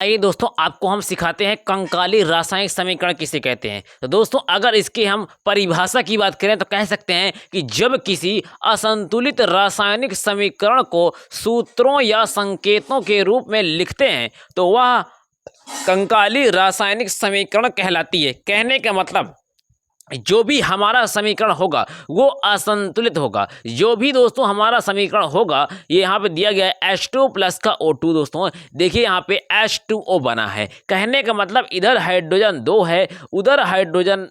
आइए दोस्तों, आपको हम सिखाते हैं कंकाली रासायनिक समीकरण किसे कहते हैं। तो दोस्तों, अगर इसकी हम परिभाषा की बात करें तो कह सकते हैं कि जब किसी असंतुलित रासायनिक समीकरण को सूत्रों या संकेतों के रूप में लिखते हैं तो वह कंकाली रासायनिक समीकरण कहलाती है। कहने का मतलब, जो भी हमारा समीकरण होगा वो असंतुलित होगा। जो भी दोस्तों हमारा समीकरण होगा, ये यहाँ पे दिया गया है H2 प्लस का O2। दोस्तों देखिए, यहाँ पे H2O बना है। कहने का मतलब इधर हाइड्रोजन 2 है, उधर हाइड्रोजन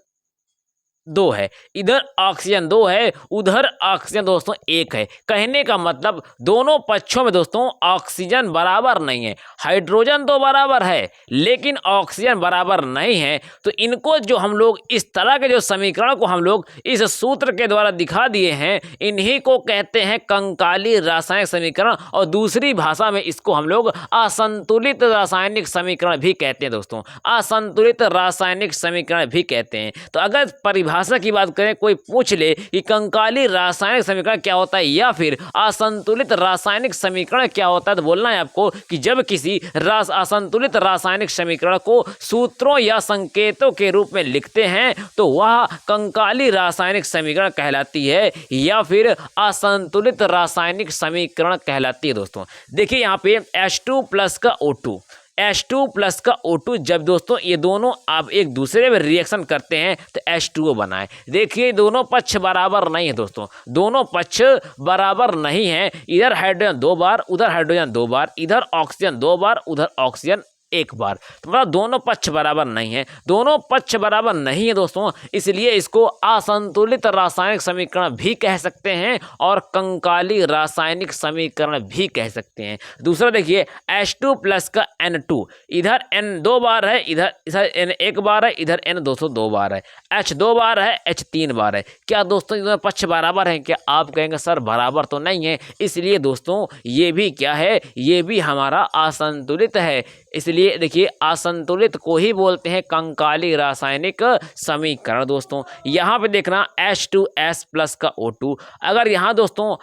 2 है, इधर ऑक्सीजन 2 है, उधर ऑक्सीजन दोस्तों 1 है। कहने का मतलब दोनों पक्षों में दोस्तों ऑक्सीजन बराबर नहीं है। हाइड्रोजन तो बराबर है लेकिन ऑक्सीजन बराबर नहीं है। तो इनको जो हम लोग इस तरह के जो समीकरण को हम लोग इस सूत्र के द्वारा दिखा दिए हैं, इन्हीं को कहते हैं कंकाली रासायनिक समीकरण। और दूसरी भाषा में इसको हम लोग असंतुलित रासायनिक समीकरण भी कहते हैं। दोस्तों असंतुलित रासायनिक समीकरण भी कहते हैं। तो अगर परिभाषा की बात करें, कोई पूछ ले कि कंकाली रासायनिक समीकरण क्या होता है या फिर असंतुलित रासायनिक समीकरण क्या होता है, तो बोलना है आपको कि जब किसी असंतुलित रासायनिक समीकरण को सूत्रों या संकेतों के रूप में लिखते हैं तो वह कंकाली रासायनिक समीकरण कहलाती है या फिर असंतुलित रासायनिक समीकरण कहलाती है। दोस्तों देखिए, यहाँ पे H2 प्लस का O2, H2 प्लस का O2, जब दोस्तों ये दोनों आप एक दूसरे में रिएक्शन करते हैं तो H2O बना है। देखिए, दोनों पक्ष बराबर नहीं है। दोस्तों दोनों पक्ष बराबर नहीं है। इधर हाइड्रोजन 2 बार, उधर हाइड्रोजन 2 बार, इधर ऑक्सीजन 2 बार, उधर ऑक्सीजन 1 बार। तो मतलब दोनों पक्ष बराबर नहीं है। दोनों पक्ष बराबर नहीं है दोस्तों, इसलिए इसको असंतुलित रासायनिक समीकरण भी कह सकते हैं और कंकाली रासायनिक समीकरण भी कह सकते हैं। दूसरा देखिए, H2 प्लस का N2, इधर N 2 बार है, इधर N 1 बार है, इधर N 202 बार है, H 2 बार है, H 3 बार है। क्या दोस्तों दोनों पक्ष बराबर हैं? क्या आप कहेंगे सर बराबर तो नहीं है। इसलिए दोस्तों ये भी क्या है, ये भी हमारा असंतुलित है। इसलिए देखिए, असंतुलित को ही बोलते हैं कंकाली रासायनिक समीकरण। दोस्तों यहाँ पे देखना H2S प्लस का O2, अगर यहाँ दोस्तों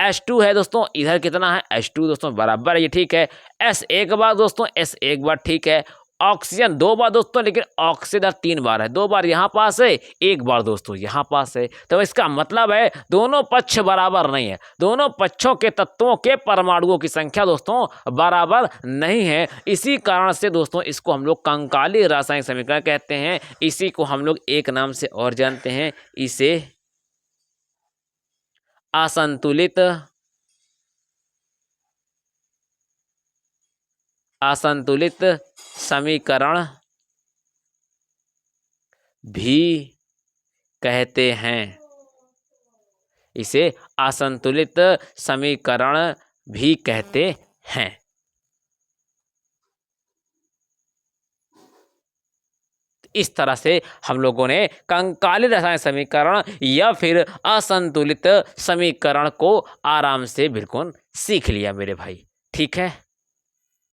H2 है दोस्तों, इधर कितना है H2 दोस्तों बराबर है, ये ठीक है। S 1 बार दोस्तों, S 1 बार ठीक है। ऑक्सीजन 2 बार दोस्तों, लेकिन ऑक्सीजन 3 बार है, 2 बार यहाँ पास है, 1 बार दोस्तों यहाँ पास है। तो इसका मतलब है दोनों पक्ष बराबर नहीं है। दोनों पक्षों के तत्वों के परमाणुओं की संख्या दोस्तों बराबर नहीं है। इसी कारण से दोस्तों इसको हम लोग कंकाली रासायनिक समीकरण कहते हैं। इसी को हम लोग एक नाम से और जानते हैं, इसे असंतुलित समीकरण भी कहते हैं। इसे असंतुलित समीकरण भी कहते हैं। इस तरह से हम लोगों ने कंकाली रासायनिक समीकरण या फिर असंतुलित समीकरण को आराम से बिल्कुल सीख लिया मेरे भाई। ठीक है।